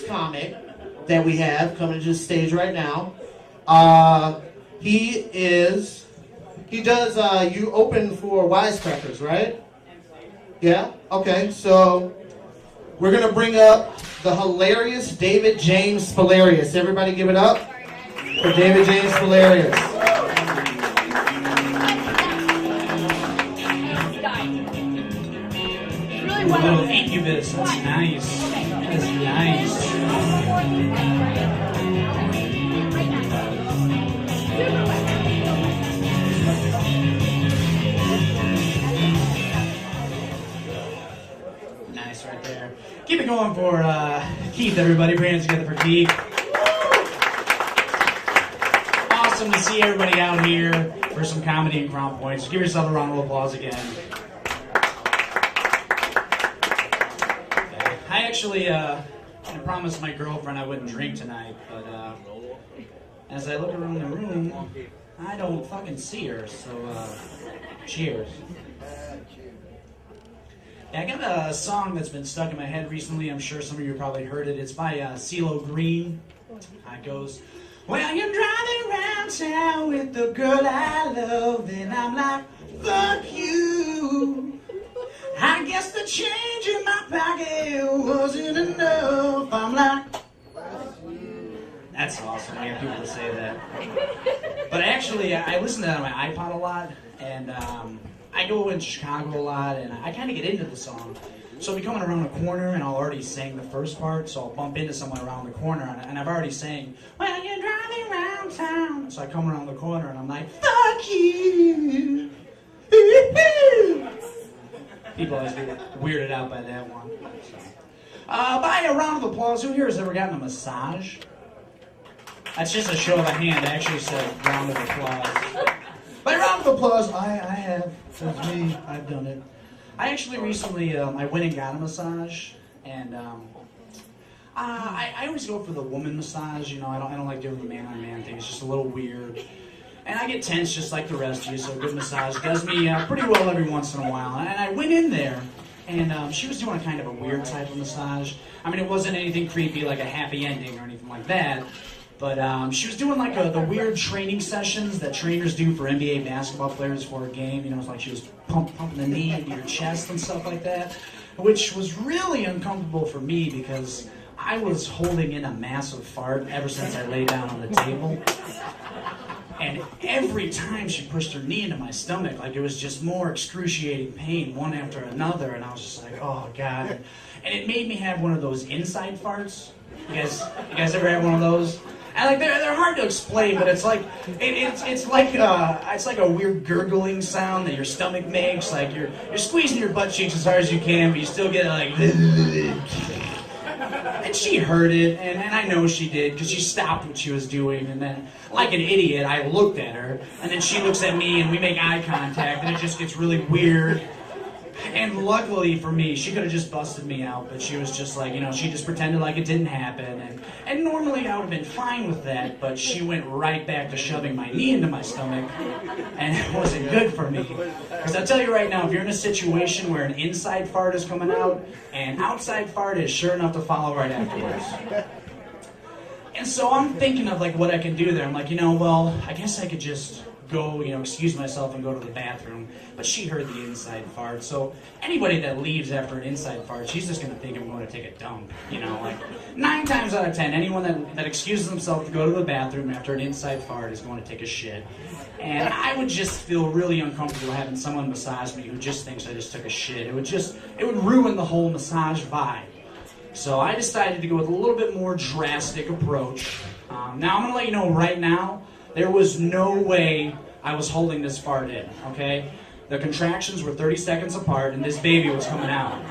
comic that we have coming to the stage right now. He does, you open for Wisecrackers, right? Yeah? Okay, so we're going to bring up the hilarious David James Spaliaras. Everybody give it up for David James Spaliaras. Oh, incubus, that's nice. That's nice. Nice right there. Keep it going for Keith, everybody. Bring it together for Keith. Awesome to see everybody out here for some comedy and Crown Points. Give yourself a round of applause again. I actually I promised my girlfriend I wouldn't drink tonight, but as I look around the room, I don't fucking see her, so cheers. Yeah, I got a song that's been stuck in my head recently. I'm sure some of you probably heard it. It's by CeeLo Green. It goes, well, you're driving around town with the girl I love, and I'm like, fuck you. I guess the change in my pocket wasn't enough. I'm like, that's awesome. I get people to say that. But actually, I listen to that on my iPod a lot, and I go in Chicago a lot, and I kind of get into the song. So I'll be coming around a corner, and I'll already sing the first part, so I'll bump into someone around the corner, and I've already sang, well, you're driving around town. So I come around the corner, and I'm like, fuck you. People always get weirded out by that one. By a round of applause, who here has ever gotten a massage? That's just a show of a hand. I actually said round of applause. By a round of applause, I have. That's me. I've done it. I actually recently, I went and got a massage, and I always go for the woman massage. You know, I don't like doing the man-on-man thing. It's just a little weird. And I get tense just like the rest of you, so a good massage does me pretty well every once in a while. And I went in there, and she was doing a kind of a weird type of massage. I mean, it wasn't anything creepy like a happy ending or anything like that, but she was doing like the weird training sessions that trainers do for NBA basketball players for a game. You know, it's like she was pumping the knee into your chest and stuff like that, which was really uncomfortable for me because I was holding in a massive fart ever since I lay down on the table. And every time she pushed her knee into my stomach, like it was just more excruciating pain, one after another, and I was just like, oh God. And it made me have one of those inside farts. You guys ever have one of those? And like they're hard to explain, but it's like it's like a weird gurgling sound that your stomach makes. Like you're squeezing your butt cheeks as hard as you can, but you still get like. And she heard it, and I know she did, because she stopped what she was doing, and then, like an idiot, I looked at her, and then she looks at me, and we make eye contact, and it just gets really weird. And luckily for me, she could have just busted me out, but she was just like, you know, she just pretended like it didn't happen, and normally I would have been fine with that, but she went right back to shoving my knee into my stomach, and it wasn't good for me. Because I'll tell you right now, if you're in a situation where an inside fart is coming out, an outside fart is sure enough to follow right afterwards. And so I'm thinking of like what I can do there. I'm like, you know, well, I guess I could just go, you know, excuse myself and go to the bathroom. But she heard the inside fart, so anybody that leaves after an inside fart, she's just going to think I'm going to take a dump, you know, like 9 times out of 10, anyone that excuses themselves to go to the bathroom after an inside fart is going to take a shit. And I would just feel really uncomfortable having someone massage me who just thinks I just took a shit. It would ruin the whole massage vibe. So I decided to go with a little bit more drastic approach. Now I'm going to let you know right now, there was no way I was holding this fart in, okay? The contractions were 30 seconds apart, and this baby was coming out.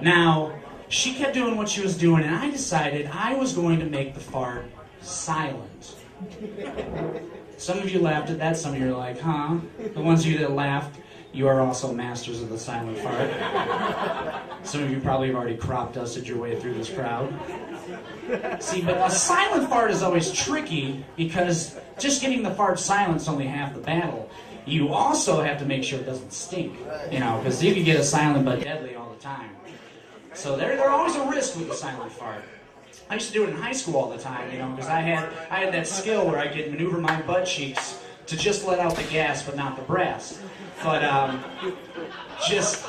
Now, she kept doing what she was doing, and I decided I was going to make the fart silent. Some of you laughed at that, some of you are like, huh? The ones of you that laughed, you are also masters of the silent fart. Some of you probably have already crop dusted your way through this crowd. See, but a silent fart is always tricky because just getting the fart silent is only half the battle. You also have to make sure it doesn't stink, you know, because you can get a silent but deadly all the time. So they're always a risk with the silent fart. I used to do it in high school all the time, you know, because I had that skill where I could maneuver my butt cheeks to just let out the gas but not the brass. But just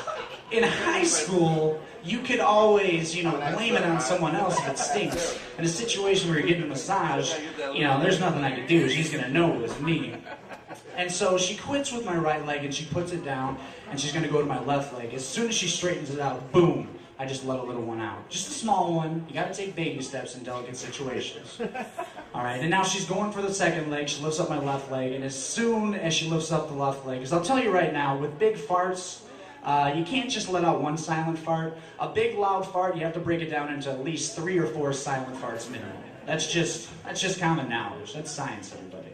in high school, you could always, you know, blame it on someone else if it stinks. In a situation where you're getting a massage, you know, there's nothing I could do. She's going to know it was me. And so she quits with my right leg and she puts it down and she's going to go to my left leg. As soon as she straightens it out, boom, I just let a little one out. Just a small one. You got to take baby steps in delicate situations. All right, and now she's going for the second leg. She lifts up my left leg, and as soon as she lifts up the left leg, because I'll tell you right now, with big farts, you can't just let out one silent fart. A big loud fart, you have to break it down into at least 3 or 4 silent farts minimum. That's just common knowledge. That's science, everybody.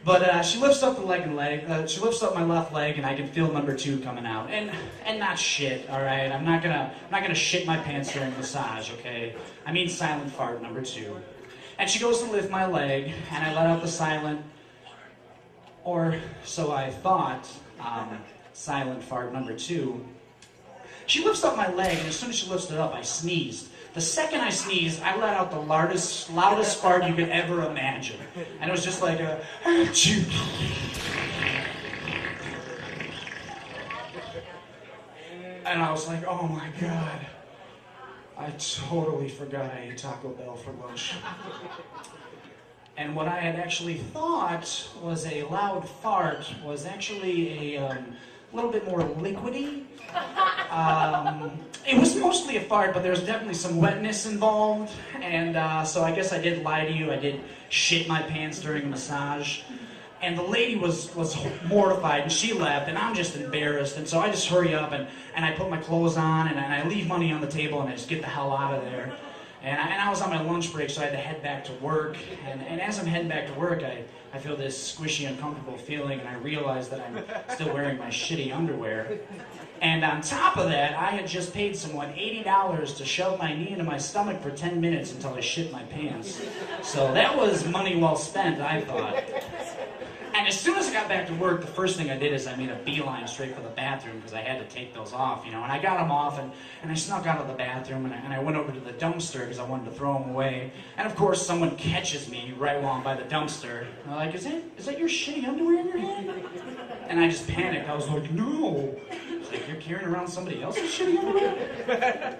But she lifts up the she lifts up my left leg, and I can feel number 2 coming out, and not shit. All right, I'm not gonna shit my pants during massage. Okay, I mean silent fart number 2. And she goes to lift my leg, and I let out the silent, or so I thought, silent fart number 2. She lifts up my leg, and as soon as she lifts it up, I sneezed. The second I sneezed, I let out the loudest fart you could ever imagine. And it was just like a... And I was like, oh my God. I totally forgot I ate Taco Bell for lunch. And what I had actually thought was a loud fart was actually a little bit more liquidy. It was mostly a fart, but there was definitely some wetness involved. And so I guess I did lie to you. I did shit my pants during a massage. And the lady was mortified, and she left, and I'm just embarrassed. And so I just hurry up, and I put my clothes on, and I leave money on the table, and I just get the hell out of there. And I was on my lunch break, so I had to head back to work. And as I'm heading back to work, I feel this squishy, uncomfortable feeling, and I realize that I'm still wearing my shitty underwear. And on top of that, I had just paid someone $80 to shove my knee into my stomach for 10 minutes until I shit my pants. So that was money well spent, I thought. And as soon as I got back to work, the first thing I did is I made a beeline straight for the bathroom because I had to take those off, you know. And I got them off, and I snuck out of the bathroom, and I went over to the dumpster because I wanted to throw them away. And of course, someone catches me right while I'm by the dumpster. And they're like, is that your shitty underwear in your hand? And I just panicked. I was like, no. It's like, you're carrying around somebody else's shitty underwear?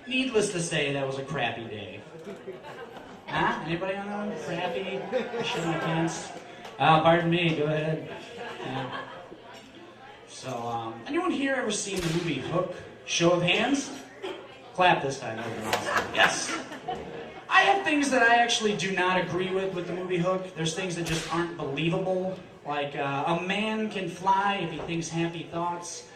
Needless to say, that was a crappy day. Huh? Anybody on that one? Crappy? Shit my pants? Pardon me, go ahead. Yeah. So, anyone here ever seen the movie Hook? Show of hands? Clap this time. Yes! I have things that I actually do not agree with the movie Hook. There's things that just aren't believable. Like, a man can fly if he thinks happy thoughts.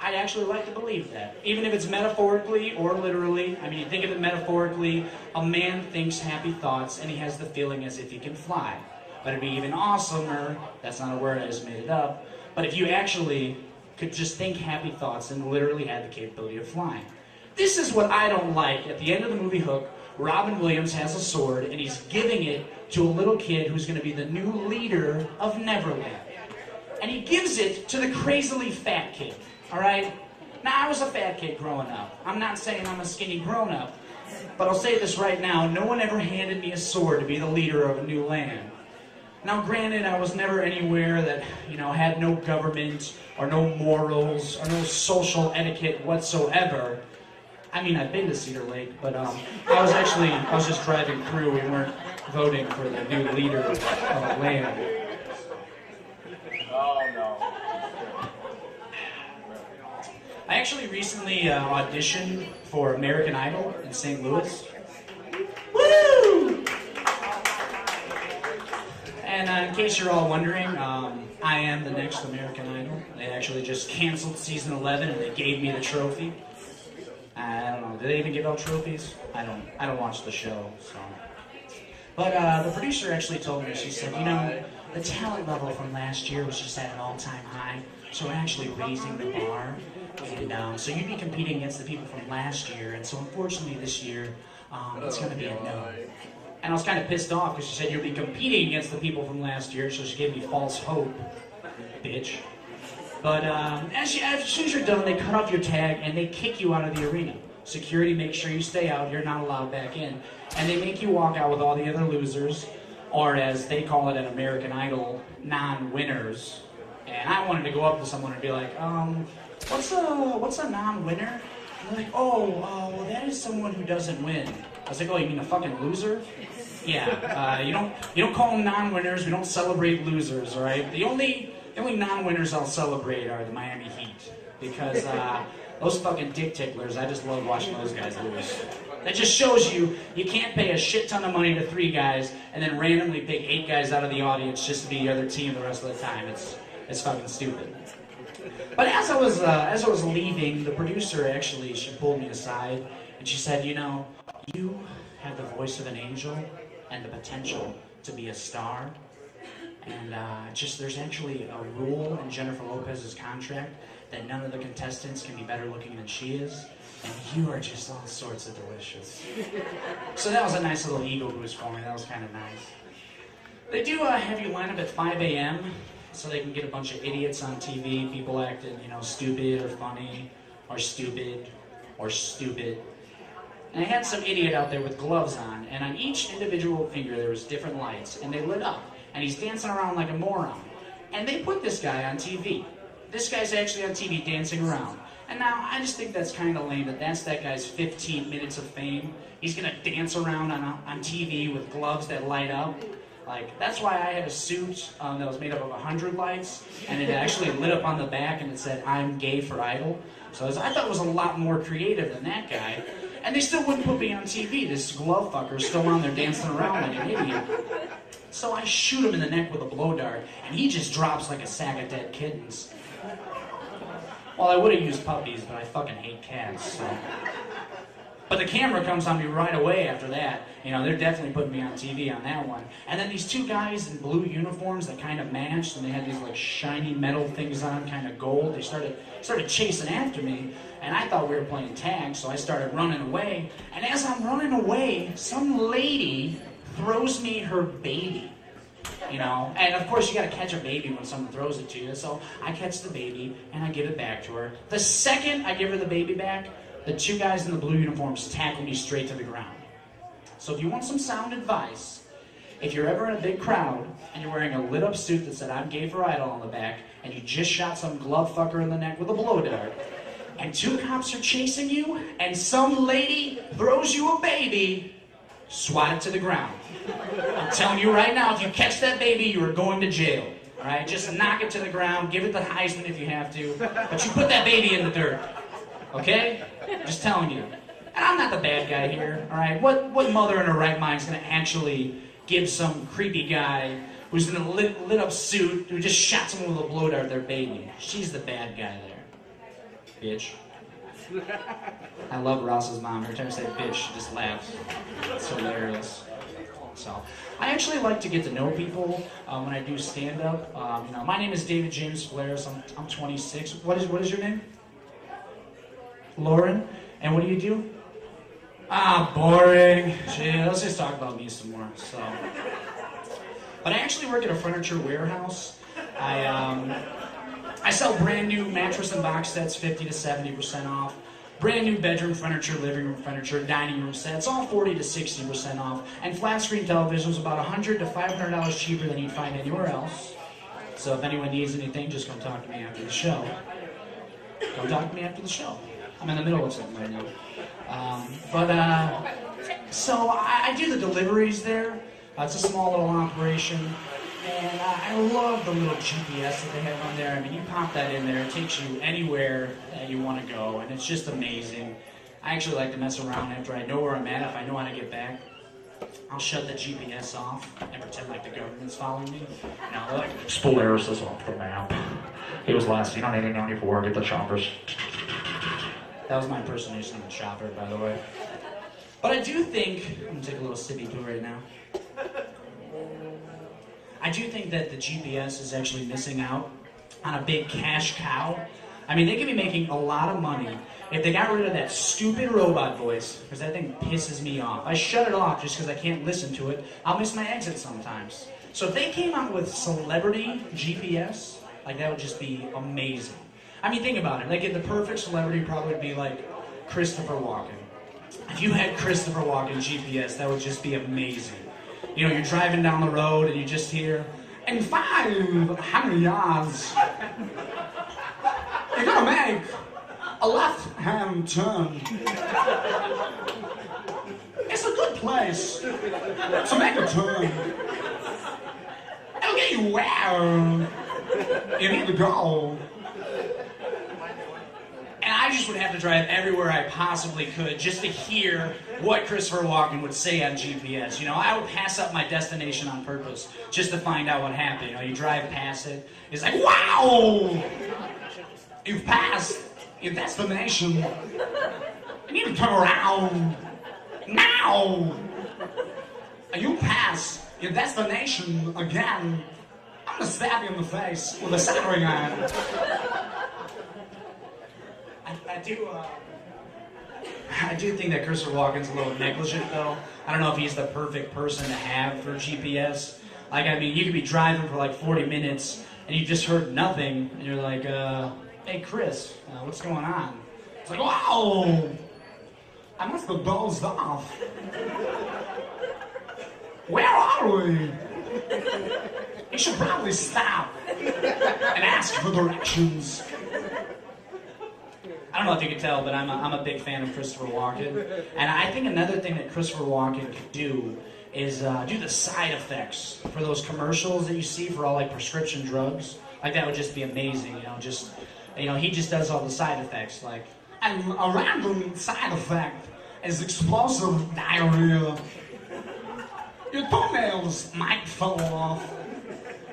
I'd actually like to believe that. Even if it's metaphorically or literally. I mean, you think of it metaphorically, a man thinks happy thoughts and he has the feeling as if he can fly. But it'd be even awesomer, that's not a word, I just made it up, but if you actually could just think happy thoughts and literally had the capability of flying. This is what I don't like. At the end of the movie Hook, Robin Williams has a sword and he's giving it to a little kid who's going to be the new leader of Neverland. And he gives it to the crazily fat kid. All right? Now, I was a fat kid growing up. I'm not saying I'm a skinny grown-up, but I'll say this right now. No one ever handed me a sword to be the leader of a new land. Now, granted, I was never anywhere that, you know, had no government or no morals or no social etiquette whatsoever. I mean, I've been to Cedar Lake, but I was just driving through. We weren't voting for the new leader of a land. Oh, no. I actually recently auditioned for American Idol in St. Louis. Woo! And in case you're all wondering, I am the next American Idol. They actually just canceled season 11 and they gave me the trophy. I don't know, do they even give out trophies? I don't watch the show, so. But the producer actually told me, she said, you know, the talent level from last year was just at an all-time high, so we're actually raising the bar. And so you'd be competing against the people from last year, and so unfortunately this year, it's going to be a no. And I was kind of pissed off because she said you'll be competing against the people from last year, so she gave me false hope, bitch. But as soon as you're done, they cut off your tag and they kick you out of the arena. Security makes sure you stay out. You're not allowed back in. And they make you walk out with all the other losers, or as they call it at American Idol, non-winners. And I wanted to go up to someone and be like, what's a non-winner? And they're like, well, that is someone who doesn't win. I was like, oh, you mean a fucking loser? Yeah, you don't call them non-winners. We don't celebrate losers, all right? The only non-winners I'll celebrate are the Miami Heat, because those fucking dick ticklers, I just love watching those guys lose. That just shows you can't pay a shit ton of money to 3 guys and then randomly pick 8 guys out of the audience just to be the other team the rest of the time. It's fucking stupid. But as I was leaving, the producer actually, she pulled me aside and she said, you know, you have the voice of an angel and the potential to be a star. And there's actually a rule in Jennifer Lopez's contract that none of the contestants can be better looking than she is. And you are just all sorts of delicious. So that was a nice little ego boost for me. That was kind of nice. They do have you line up at 5 a.m. so they can get a bunch of idiots on TV, people acting, stupid or funny or stupid or stupid. And I had some idiot out there with gloves on, and on each individual finger there was different lights, and they lit up. And he's dancing around like a moron. And they put this guy on TV. This guy's actually on TV dancing around. And now, I just think that's kind of lame that's that guy's 15 minutes of fame. He's gonna dance around on TV with gloves that light up. Like, that's why I had a suit that was made up of 100 lights, and it actually lit up on the back and it said, "I'm gay for Idol." So I thought it was a lot more creative than that guy. And they still wouldn't put me on TV. This glove fucker's still on there dancing around like an idiot. So I shoot him in the neck with a blow dart, and he just drops like a sack of dead kittens. Well, I would have used puppies, but I fucking hate cats, so. But the camera comes on me right away after that. They're definitely putting me on TV on that one. And then these 2 guys in blue uniforms that kind of matched, and they had these like shiny metal things on, kind of gold. They started chasing after me, and I thought we were playing tag, so I started running away. And as I'm running away, some lady throws me her baby. And of course you gotta catch a baby when someone throws it to you. So I catch the baby and I give it back to her. The second I give her the baby back, the 2 guys in the blue uniforms tackle me straight to the ground. So if you want some sound advice, if you're ever in a big crowd and you're wearing a lit up suit that said "I'm gay for Idol" on the back, and you just shot some glove fucker in the neck with a blow dart, and 2 cops are chasing you, and some lady throws you a baby, swat it to the ground. I'm telling you right now, if you catch that baby, you are going to jail. All right, just knock it to the ground, give it the Heisman if you have to, but you put that baby in the dirt. Okay? Just telling you. And I'm not the bad guy here. All right? What mother in her right mind is going to actually give some creepy guy who's in a lit up suit who just shot someone with a blow dart their baby? She's the bad guy there, bitch. I love Ross's mom. Every time I say bitch, she just laughs. It's hilarious. So, I actually like to get to know people when I do stand-up. My name is David James Spaliaras. I'm 26. What is your name? Lauren. And what do you do? Boring. Gee, let's just talk about me some more. So, but I actually work at a furniture warehouse. I sell brand new mattress and box sets, 50 to 70% off. Brand new bedroom furniture, living room furniture, dining room sets, all 40 to 60% off. And flat screen televisions about $100 to $500 cheaper than you'd find anywhere else. So if anyone needs anything, just come talk to me after the show. Come talk to me after the show. I'm in the middle of something right now. So I do the deliveries there. It's a small little operation. And I love the little GPS that they have on there. I mean, you pop that in there, it takes you anywhere that you want to go, and it's just amazing. I actually like to mess around after I know where I'm at. If I know how to get back, I'll shut the GPS off and pretend like the government's following me. Now, like, Spaliaras is off the map. He was last seen on 1894, get the choppers. That was my impersonation of the chopper, by the way. But I do think, I'm going to take a little sippy poo right now. I do think that the GPS is actually missing out on a big cash cow. I mean, they could be making a lot of money if they got rid of that stupid robot voice, because that thing pisses me off. I shut it off just because I can't listen to it. I'll miss my exit sometimes. So if they came out with celebrity GPS, Like, that would just be amazing. I mean, think about it. Like, the perfect celebrity probably would be like Christopher Walken. If you had Christopher Walken GPS, that would just be amazing. You know, you're driving down the road and you just hear, in 500 yards, you're gonna make a left-hand turn. It's a good place to make a turn. It'll get you where you need to go. And I just would have to drive everywhere I possibly could just to hear what Christopher Walken would say on GPS. You know, I would pass up my destination on purpose just to find out what happened. You know, you drive past it, it's like, wow! You've passed your destination. You need to turn around. Now! You pass your destination again. I'm gonna stab you in the face with a soldering iron. I do think that Christopher Walken's a little negligent, though. I don't know if he's the perfect person to have for GPS. Like, I mean, you could be driving for like 40 minutes and you just heard nothing, and you're like, hey, Chris, what's going on? It's like, wow! I must have dozed off. Where are we? You should probably stop and ask for directions. I don't know if you can tell, but I'm a big fan of Christopher Walken. And I think another thing that Christopher Walken could do is do the side effects for those commercials that you see for all like prescription drugs. Like, that would just be amazing, he just does all the side effects. Like, and a random side effect is explosive diarrhea. Your toenails might fall off.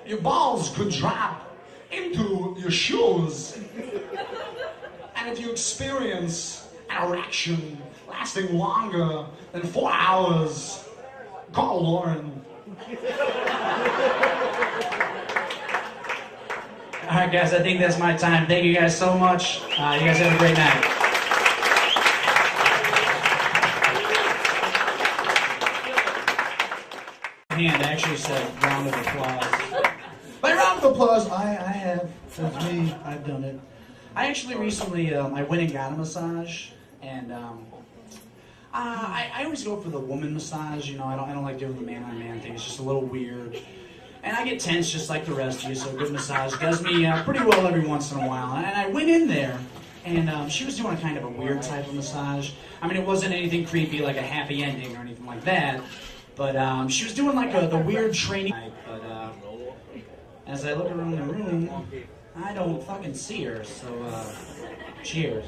Your balls could drop into your shoes. And if you experience an erection lasting longer than 4 hours, call Lauren. All right, guys, I think that's my time. Thank you guys so much. You guys have a great night. Hand actually said round of applause. By round of applause, I have. That's me. I've done it. I actually recently, I went and got a massage, and I always go for the woman massage. I don't like doing the man-on-man thing. It's just a little weird. And I get tense just like the rest of you, so a good massage does me pretty well every once in a while. And I went in there, and she was doing kind of a weird type of massage. I mean, it wasn't anything creepy like a happy ending or anything like that, but she was doing like the weird training. But as I look around the room, I don't fucking see her, so cheers.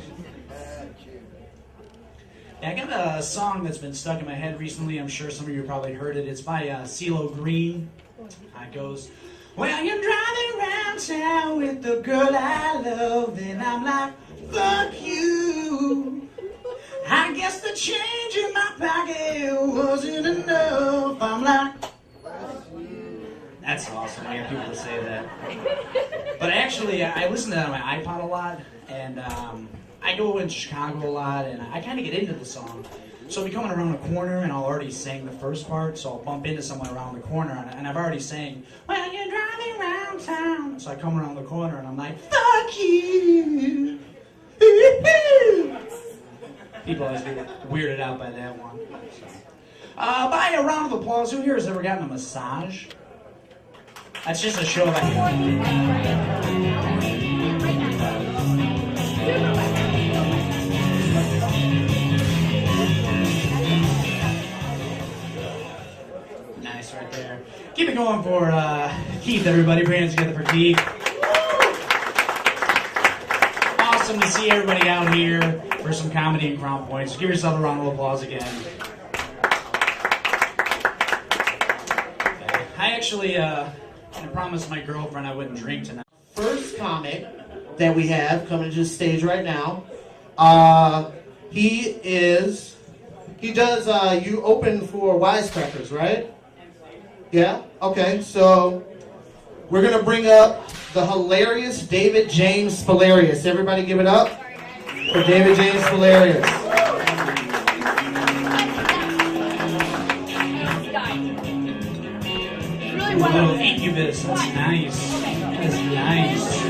Yeah, I got a song that's been stuck in my head recently. I'm sure some of you probably heard it. It's by CeeLo Green. It goes, well, you're driving around town with the girl I love, and I'm like, fuck you. I guess the change in my pocket wasn't enough. I'm like, that's awesome. I got people to say that. But actually, I listen to that on my iPod a lot, and I go in Chicago a lot, and I kind of get into the song. So I'll be coming around the corner, and I'll already sing the first part, so I'll bump into someone around the corner, and I've already sang, well, you're driving around town. So I come around the corner, and I'm like, fuck you. People always get weirded out by that one. So. By a round of applause, who here has ever gotten a massage? That's just a show of Nice right there. Keep it going for Keith, everybody. Put your hands together for Keith. Awesome to see everybody out here for some comedy and Crown Points. Give yourself a round of applause again. I actually I promised my girlfriend I wouldn't drink tonight. First comic that we have coming to the stage right now. He does, you open for Wisecrackers, right? Yeah? Okay, so we're going to bring up the hilarious James Spaliaras. Everybody give it up for James Spaliaras. Oh, incubus, that's nice. That is nice.